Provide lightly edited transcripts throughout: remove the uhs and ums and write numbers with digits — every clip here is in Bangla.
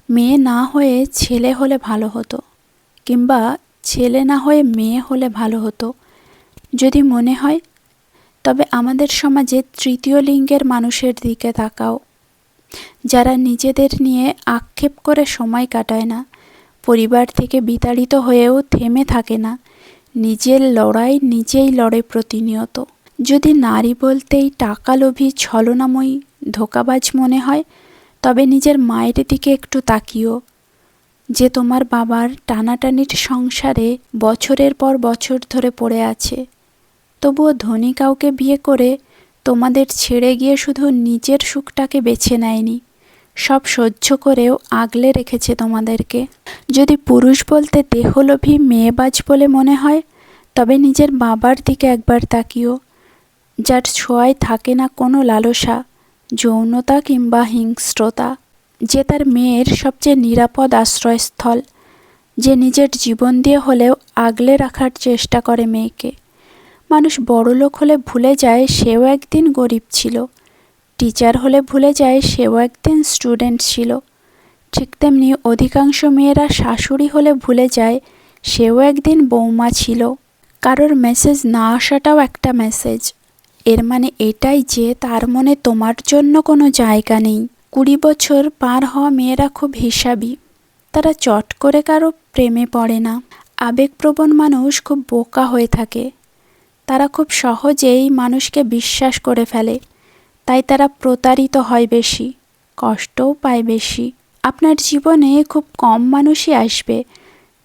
মেয়ে না হয়ে ছেলে হলে ভালো হতো, কিংবা ছেলে না হয়ে মেয়ে হলে ভালো হতো যদি মনে হয়, তবে আমাদের সমাজে তৃতীয় লিঙ্গের মানুষের দিকে তাকাও, যারা নিজেদের নিয়ে আক্ষেপ করে সময় কাটায় না, পরিবার থেকে বিতাড়িত হয়েও থেমে থাকে না, নিজের লড়াই নিজেই লড়ে প্রতিনিয়ত। যদি নারী বলতেই টাকালোভী, ছলনাময়ী, ধোঁকাবাজ মনে হয়, তবে নিজের মায়ের দিকে একটু তাকিও, যে তোমার বাবার টানাটানির সংসারে বছরের পর বছর ধরে পড়ে আছে, তবুও ধনী কাউকে বিয়ে করে তোমাদের ছেড়ে গিয়ে শুধু নিজের সুখটাকে বেছে নেয়নি, সব সহ্য করেও আগলে রেখেছে তোমাদেরকে। যদি পুরুষ বলতে দেহলোভী, মেয়েবাজ বলে মনে হয়, তবে নিজের বাবার দিকে একবার তাকিও, যার ছোঁয়ায় থাকে না কোনো লালসা, যৌনতা কিংবা হিংস্রতা, যে তার মেয়ের সবচেয়ে নিরাপদ আশ্রয়স্থল, যে নিজের জীবন দিয়ে হলেও আগলে রাখার চেষ্টা করে মেয়েকে। মানুষ বড়লোক হলে ভুলে যায় সেও একদিন গরিব ছিল, টিচার হলে ভুলে যায় সেও একদিন স্টুডেন্ট ছিল, ঠিক তেমনি অধিকাংশ মেয়েরা শাশুড়ি হলে ভুলে যায় সেও একদিন বৌমা ছিল। কারোর মেসেজ না আসাটাও একটা মেসেজ, এর মানে এটাই যে তার মনে তোমার জন্য কোনো জায়গা নেই। 20 বছর পার হওয়া মেয়েরা খুব হিসাবি, তারা চট করে কারো প্রেমে পড়ে না। আবেগপ্রবণ মানুষ খুব বোকা হয়ে থাকে, তারা খুব সহজেই মানুষকে বিশ্বাস করে ফেলে, তাই তারা প্রতারিত হয় বেশি, কষ্টও পায় বেশি। আপনার জীবনে খুব কম মানুষই আসবে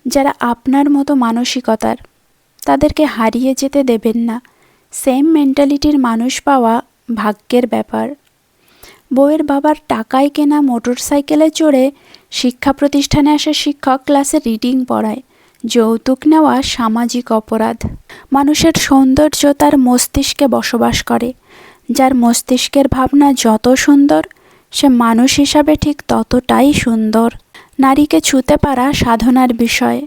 যারা আপনার মতো মানসিকতার, তাদেরকে হারিয়ে যেতে দেবেন না। সেম মেন্টালিটির মানুষ পাওয়া ভাগ্যের ব্যাপার। বউয়ের বাবার টাকায় কেনা মোটরসাইকেলে চড়ে শিক্ষা প্রতিষ্ঠানে আসা শিক্ষক ক্লাসে রিডিং পড়ায়, যৌতুক নেওয়া সামাজিক অপরাধ। মানুষের সৌন্দর্য তার মস্তিষ্কে বসবাস করে, যার মস্তিষ্কের ভাবনা যত সুন্দর, সে মানুষ হিসাবে ঠিক ততটাই সুন্দর। নারীকে ছুঁতে পারা সাধনার বিষয়,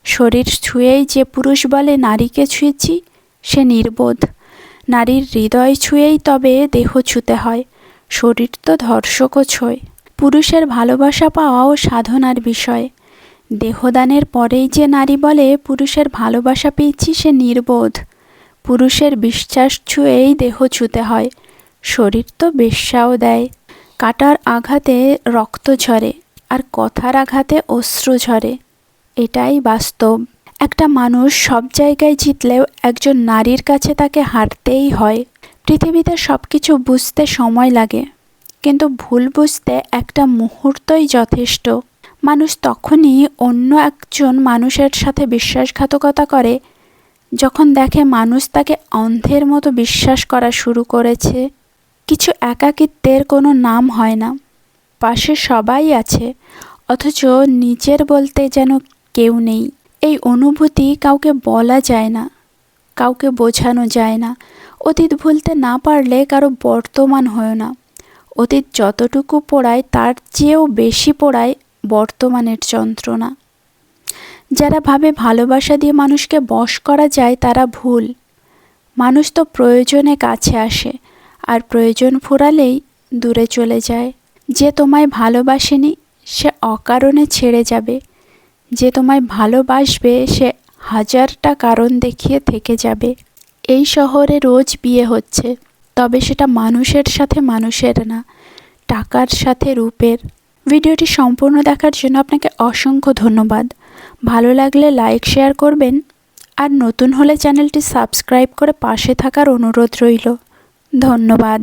শরীর ছুঁয়েই যে পুরুষ বলে নারীকে ছুঁয়েছি, সে নির্বোধ। নারীর হৃদয় ছুঁয়েই তবে দেহ ছুঁতে হয়, শরীর তো ধর্ষকও ছোঁয়। পুরুষের ভালোবাসা পাওয়াও সাধনার বিষয়, দেহদানের পরেই যে নারী বলে পুরুষের ভালোবাসা পেয়েছি, সে নির্বোধ। পুরুষের বিশ্বাস ছুঁয়েই দেহ ছুঁতে হয়, শরীর তো বেশ্যাও দেয়। কাটার আঘাতে রক্ত ঝরে, আর কথার আঘাতে অশ্রু ঝরে, এটাই বাস্তব। একটা মানুষ সব জায়গায় জিতলেও একজন নারীর কাছে তাকে হারতেই হয়। পৃথিবীতে সব কিছু বুঝতে সময় লাগে, কিন্তু ভুল বুঝতে একটা মুহূর্তই যথেষ্ট। মানুষ তখনই অন্য একজন মানুষের সাথে বিশ্বাসঘাতকতা করে যখন দেখে মানুষ তাকে অন্ধের মতো বিশ্বাস করা শুরু করেছে। কিছু একাকিত্বের কোনো নাম হয় না, পাশে সবাই আছে, অথচ নিজের বলতে যেন কেউ নেই। এই অনুভূতি কাউকে বলা যায় না, কাউকে বোঝানো যায় না। অতীত ভুলতে না পারলে কারো বর্তমান হয় না। অতীত যতটুকু পোড়ায় তার চেয়েও বেশি পোড়ায় বর্তমানের যন্ত্রণা। যারা ভাবে ভালোবাসা দিয়ে মানুষকে বশ করা যায়, তারা ভুল। মানুষ তো প্রয়োজনে কাছে আসে, আর প্রয়োজন ফুরালেই দূরে চলে যায়। যে তোমায় ভালোবাসেনি সে অকারণে ছেড়ে যাবে, যে তোমায় ভালোবাসবে সে হাজারটা কারণ দেখিয়ে থেকে যাবে। এই শহরে রোজ বিয়ে হচ্ছে, তবে সেটা মানুষের সাথে মানুষের না, টাকার সাথে রূপের। ভিডিওটি সম্পূর্ণ দেখার জন্য আপনাকে অসংখ্য ধন্যবাদ। ভালো লাগলে লাইক শেয়ার করবেন, আর নতুন হলে চ্যানেলটি সাবস্ক্রাইব করে পাশে থাকার অনুরোধ রইল। ধন্যবাদ।